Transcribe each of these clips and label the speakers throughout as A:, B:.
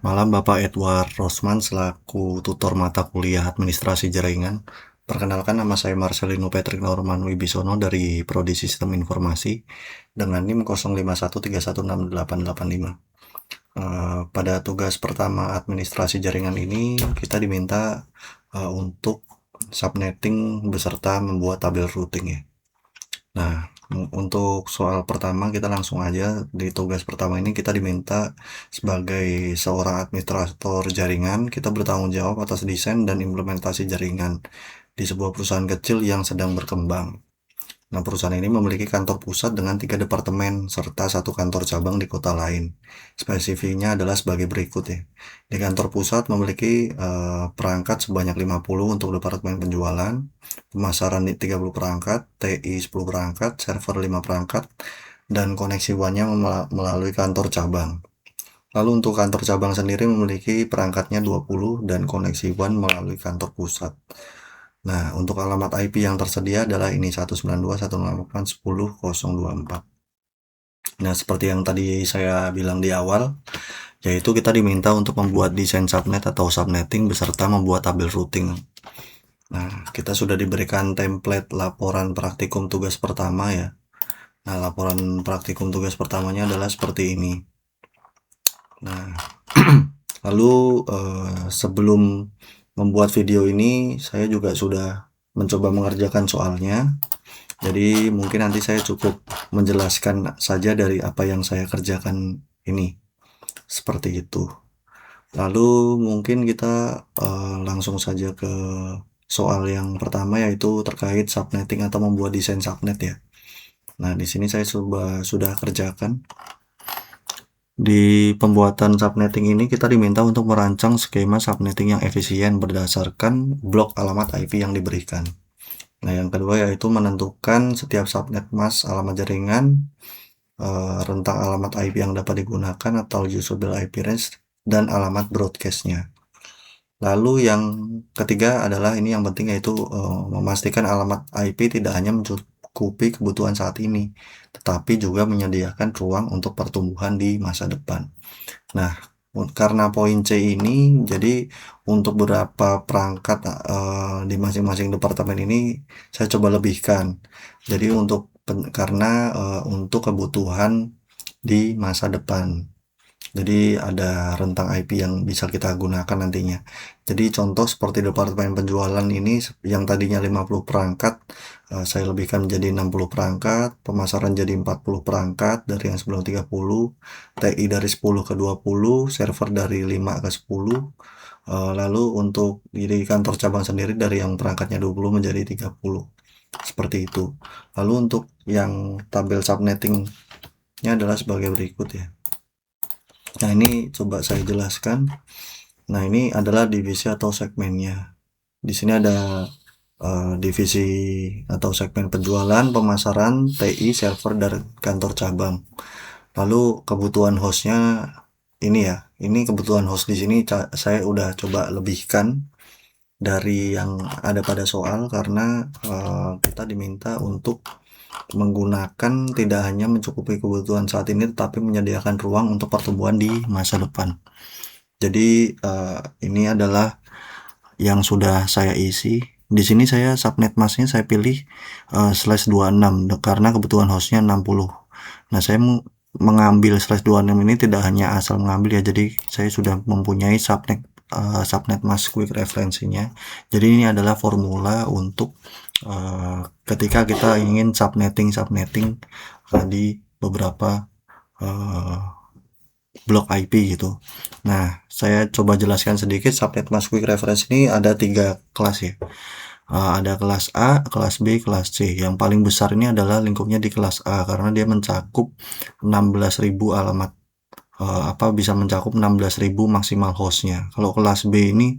A: Malam Bapak Edward Rosman selaku tutor mata kuliah administrasi jaringan. Perkenalkan, nama saya Marcelino Patrick Norman Wibisono dari Prodi Sistem Informasi dengan NIM 0513168885. Pada tugas pertama administrasi jaringan ini kita diminta untuk subnetting beserta membuat tabel routing ya. Nah, untuk soal pertama kita langsung aja. Di tugas pertama ini kita diminta sebagai seorang administrator jaringan, kita bertanggung jawab atas desain dan implementasi jaringan di sebuah perusahaan kecil yang sedang berkembang. Nah, perusahaan ini memiliki kantor pusat dengan 3 departemen serta 1 kantor cabang di kota lain. Spesifiknya adalah sebagai berikut ya. Di kantor pusat memiliki perangkat sebanyak 50 untuk departemen penjualan, pemasaran 30 perangkat, TI 10 perangkat, server 5 perangkat, dan koneksi WAN-nya melalui kantor cabang. Lalu untuk kantor cabang sendiri memiliki perangkatnya 20 dan koneksi WAN melalui kantor pusat. Nah, untuk alamat IP yang tersedia adalah ini 192.168.10.024. Nah, seperti yang tadi saya bilang di awal, yaitu kita diminta untuk membuat desain subnet atau subnetting beserta membuat tabel routing. Nah, kita sudah diberikan template laporan praktikum tugas pertama ya. Nah, laporan praktikum tugas pertamanya adalah seperti ini. Nah, lalu sebelum membuat video ini saya juga sudah mencoba mengerjakan soalnya. Jadi mungkin nanti saya cukup menjelaskan saja dari apa yang saya kerjakan ini. Seperti itu. Lalu mungkin kita langsung saja ke soal yang pertama, yaitu terkait subnetting atau membuat desain subnet ya. Nah, di sini saya sudah kerjakan. Di pembuatan subnetting ini kita diminta untuk merancang skema subnetting yang efisien berdasarkan blok alamat IP yang diberikan. Nah, yang kedua yaitu menentukan setiap subnet mask alamat jaringan, rentang alamat IP yang dapat digunakan atau usable IP range, dan alamat broadcastnya. Lalu yang ketiga adalah ini yang penting, yaitu memastikan alamat IP tidak hanya mencukupi kebutuhan saat ini, tetapi juga menyediakan ruang untuk pertumbuhan di masa depan. Nah, karena poin C ini, jadi untuk beberapa perangkat di masing-masing departemen ini saya coba lebihkan. Jadi karena untuk kebutuhan di masa depan. Jadi ada rentang IP yang bisa kita gunakan nantinya. Jadi contoh seperti departemen penjualan ini yang tadinya 50 perangkat, saya lebihkan menjadi 60 perangkat, pemasaran jadi 40 perangkat dari yang sebelum 30, TI dari 10 ke 20, server dari 5 ke 10, lalu untuk di kantor cabang sendiri dari yang perangkatnya 20 menjadi 30. Seperti itu. Lalu untuk yang tabel subnettingnya adalah sebagai berikut ya. Nah, ini coba saya jelaskan. Nah, ini adalah divisi atau segmennya. Di sini ada divisi atau segmen penjualan, pemasaran, TI, server, dan kantor cabang. Lalu kebutuhan hostnya ini ya. Ini kebutuhan host di sini saya udah coba lebihkan dari yang ada pada soal karena kita diminta untuk menggunakan tidak hanya mencukupi kebutuhan saat ini tetapi menyediakan ruang untuk pertumbuhan di masa depan. Jadi ini adalah yang sudah saya isi. Di sini saya subnet masknya saya pilih /26 karena kebutuhan hostnya 60. Nah, saya mengambil /26 ini tidak hanya asal mengambil ya, jadi saya sudah mempunyai subnet mask quick referensinya. Jadi ini adalah formula untuk ketika kita ingin subnetting di beberapa blok IP gitu. Nah, saya coba jelaskan sedikit. Subnet mask quick reference ini ada 3 kelas ya. Ada kelas A, kelas B, kelas C. Yang paling besar ini adalah lingkupnya di kelas A karena dia mencakup 16.000 alamat, bisa mencakup 16.000 maksimal hostnya. Kalau kelas B ini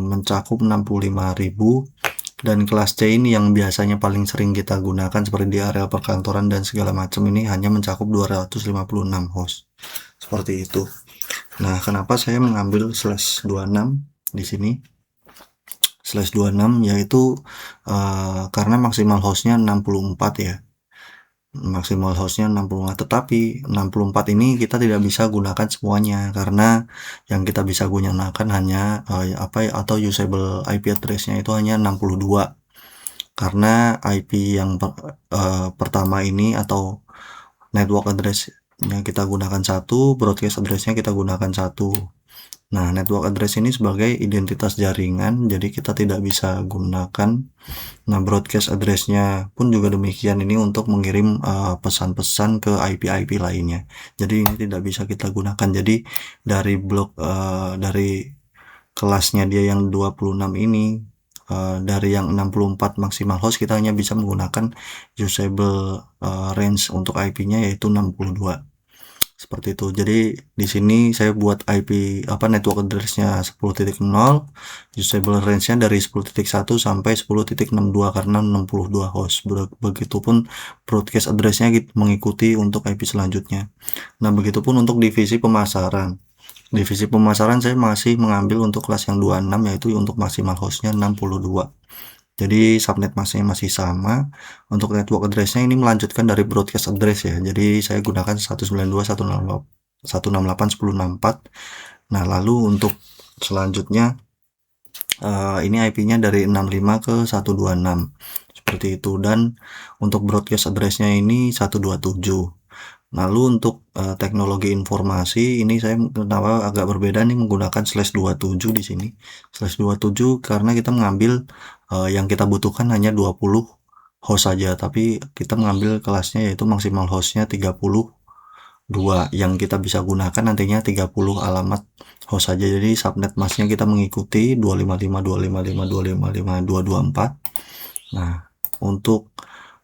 A: mencakup 65.000, dan kelas C ini yang biasanya paling sering kita gunakan seperti di area perkantoran dan segala macam ini hanya mencakup 256 host. Seperti itu. Nah, kenapa saya mengambil /26 di sini? /26 yaitu karena maksimal hostnya 64 ya. maksimal hostnya 64, tetapi 64 ini kita tidak bisa gunakan semuanya karena yang kita bisa gunakan hanya atau usable IP address-nya itu hanya 62, karena IP yang pertama ini atau network address-nya kita gunakan satu, broadcast address-nya kita gunakan satu. Nah, network address ini sebagai identitas jaringan, jadi kita tidak bisa gunakan. Nah, broadcast address-nya pun juga demikian, ini untuk mengirim pesan-pesan ke IP-IP lainnya. Jadi ini tidak bisa kita gunakan. Jadi dari dari kelasnya dia yang 26 ini, dari yang 64 maksimal host, kita hanya bisa menggunakan usable range untuk IP-nya yaitu 62. Seperti itu. Jadi di sini saya buat IP network address-nya 10.0, usable range-nya dari 10.1 sampai 10.62 karena 62 host. Begitupun broadcast address-nya mengikuti untuk IP selanjutnya. Nah, begitupun untuk divisi pemasaran. Divisi pemasaran saya masih mengambil untuk kelas yang 26, yaitu untuk maksimal hostnya 62. Jadi subnet masknya masih sama. Untuk network address-nya ini melanjutkan dari broadcast address ya. Jadi saya gunakan 192.168.168. Nah, lalu untuk selanjutnya ini IP-nya dari 65 ke 126 seperti itu, dan untuk broadcast address-nya ini 127. Lalu untuk teknologi informasi ini saya kenapa agak berbeda nih menggunakan /27 di sini. /27 karena kita mengambil yang kita butuhkan hanya 20 host saja, tapi kita mengambil kelasnya yaitu maksimal hostnya 32, yang kita bisa gunakan nantinya 30 alamat host saja. Jadi subnet masknya kita mengikuti 255.255.255.224. Nah, untuk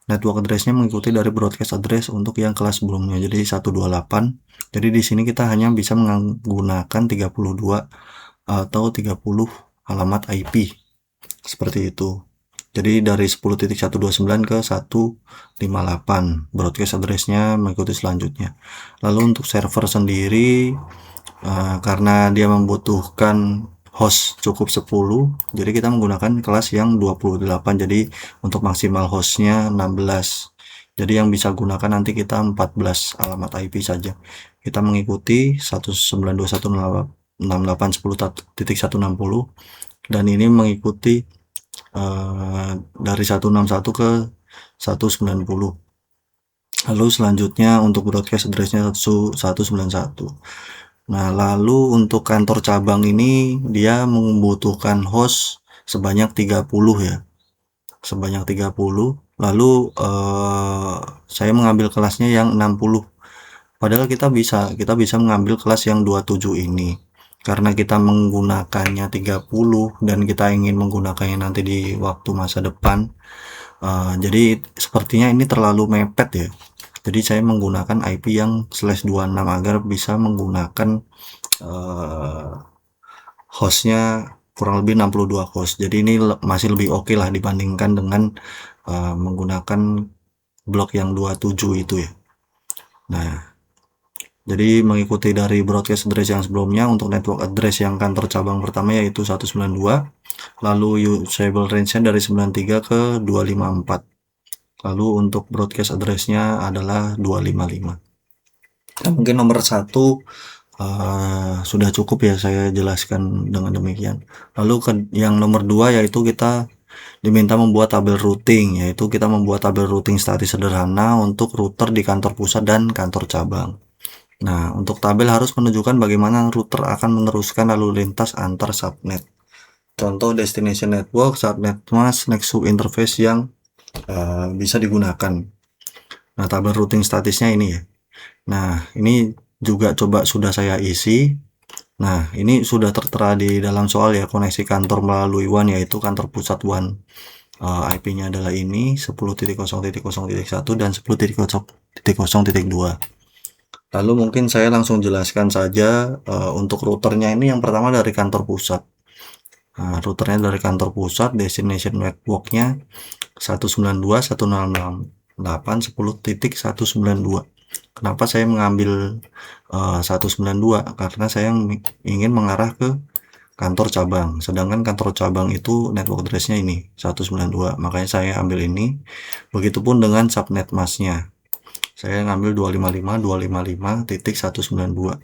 A: network address-nya mengikuti dari broadcast address untuk yang kelas sebelumnya, jadi 128. Jadi di sini kita hanya bisa menggunakan 32 atau 30 alamat IP seperti itu. Jadi dari 10.129 ke 158 broadcast address-nya mengikuti selanjutnya. Lalu untuk server sendiri karena dia membutuhkan host cukup 10, jadi kita menggunakan kelas yang 28. Jadi untuk maksimal hostnya 16, jadi yang bisa gunakan nanti kita 14 alamat IP saja. Kita mengikuti 192.168.10.160, dan ini mengikuti dari 161 ke 190. Lalu selanjutnya untuk broadcast address-nya 191. Nah, lalu untuk kantor cabang ini dia membutuhkan host sebanyak 30 ya. Sebanyak 30. Lalu saya mengambil kelasnya yang 60. Padahal kita bisa mengambil kelas yang 27 ini. Karena kita menggunakannya 30 dan kita ingin menggunakannya nanti di waktu masa depan. Jadi sepertinya ini terlalu mepet ya. Jadi saya menggunakan IP yang /26 agar bisa menggunakan hostnya kurang lebih 62 host. Jadi ini masih lebih oke lah dibandingkan dengan menggunakan blok yang 27 itu ya. Nah, jadi mengikuti dari broadcast address yang sebelumnya, untuk network address yang kantor cabang pertama yaitu 192, lalu usable range-nya dari 93 ke 254. Lalu untuk broadcast address-nya adalah 255. Nah, mungkin nomor 1 sudah cukup ya saya jelaskan dengan demikian. Lalu yang nomor 2 yaitu kita diminta membuat tabel routing, yaitu kita membuat tabel routing statis sederhana untuk router di kantor pusat dan kantor cabang. Nah, untuk tabel harus menunjukkan bagaimana router akan meneruskan lalu lintas antar subnet. Contoh destination network, subnet mask, nexus interface yang bisa digunakan. Nah, tabel routing statisnya ini ya. Nah, ini juga coba sudah saya isi. Nah, ini sudah tertera di dalam soal ya, koneksi kantor melalui WAN yaitu kantor pusat WAN. IP-nya adalah ini 10.0.0.1 dan 10.0.0.2. Lalu mungkin saya langsung jelaskan saja untuk routernya ini. Yang pertama dari kantor pusat. Nah, routernya dari kantor pusat, destination networknya 192.168.10.192. Kenapa saya mengambil 192? Karena saya ingin mengarah ke kantor cabang, sedangkan kantor cabang itu network address-nya ini 192, makanya saya ambil ini. Begitupun dengan subnet masknya. Saya ngambil 255.192.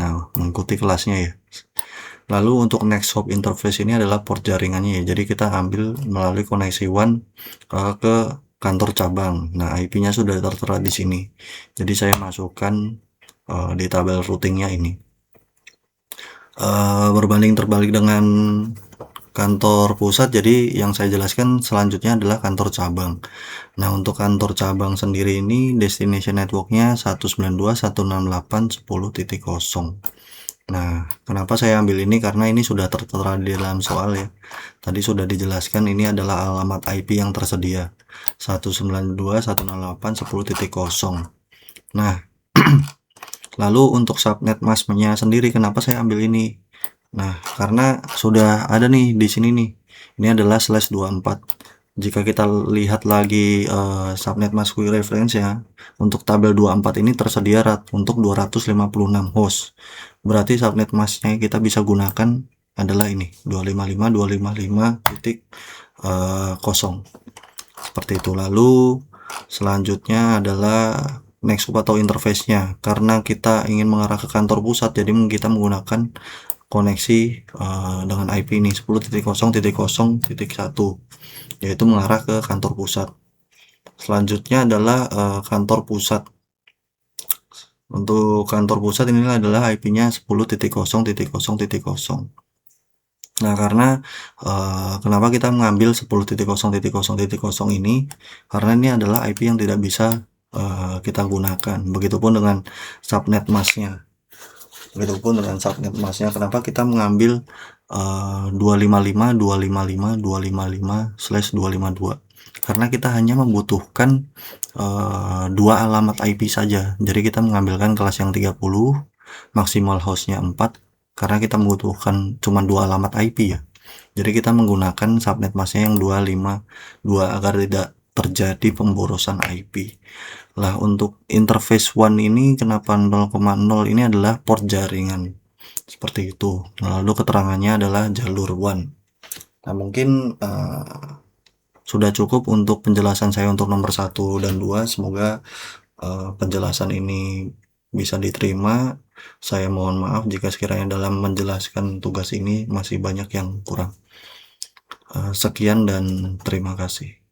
A: Nah, mengikuti kelasnya ya. Lalu untuk next hop interface ini adalah port jaringannya ya. Jadi kita ambil melalui koneksi WAN ke kantor cabang. Nah, IP-nya sudah tertera di sini. Jadi saya masukkan di tabel routingnya ini. Berbanding terbalik dengan kantor pusat, jadi yang saya jelaskan selanjutnya adalah kantor cabang. Nah, untuk kantor cabang sendiri ini destination networknya 192.168.10.0. Nah, kenapa saya ambil ini? Karena ini sudah tertera di dalam soal ya. Tadi sudah dijelaskan ini adalah alamat IP yang tersedia 192.168.10.0. Nah, lalu untuk subnet masknya sendiri kenapa saya ambil ini? Nah, karena sudah ada nih di sini nih. Ini adalah /24. Jika kita lihat lagi subnet mask query reference ya, untuk tabel 24 ini tersedia untuk 256 host. Berarti subnet masknya kita bisa gunakan adalah ini 255.255.0 seperti itu. Lalu selanjutnya adalah next hop atau interface-nya. Karena kita ingin mengarah ke kantor pusat, jadi kita menggunakan koneksi dengan IP ini 10.0.0.1 yaitu mengarah ke kantor pusat. Selanjutnya adalah kantor pusat. Untuk kantor pusat ini adalah IP-nya 10.0.0.0. Nah, karena kenapa kita mengambil 10.0.0.0 ini? Karena ini adalah IP yang tidak bisa kita gunakan. Begitupun dengan subnet masknya. Kenapa kita mengambil 255.255.255/252? Karena kita hanya membutuhkan dua alamat IP saja. Jadi kita mengambilkan kelas yang 30, maksimal hostnya 4, karena kita membutuhkan cuma dua alamat IP ya. Jadi kita menggunakan subnet masknya yang 252 agar tidak terjadi pemborosan IP. Lah, untuk interface one ini kenapa 0,0? Ini adalah port jaringan. Seperti itu. Lalu keterangannya adalah jalur one. Nah, mungkin sudah cukup untuk penjelasan saya untuk nomor 1 dan 2. Semoga penjelasan ini bisa diterima. Saya mohon maaf jika sekiranya dalam menjelaskan tugas ini masih banyak yang kurang. Sekian dan terima kasih.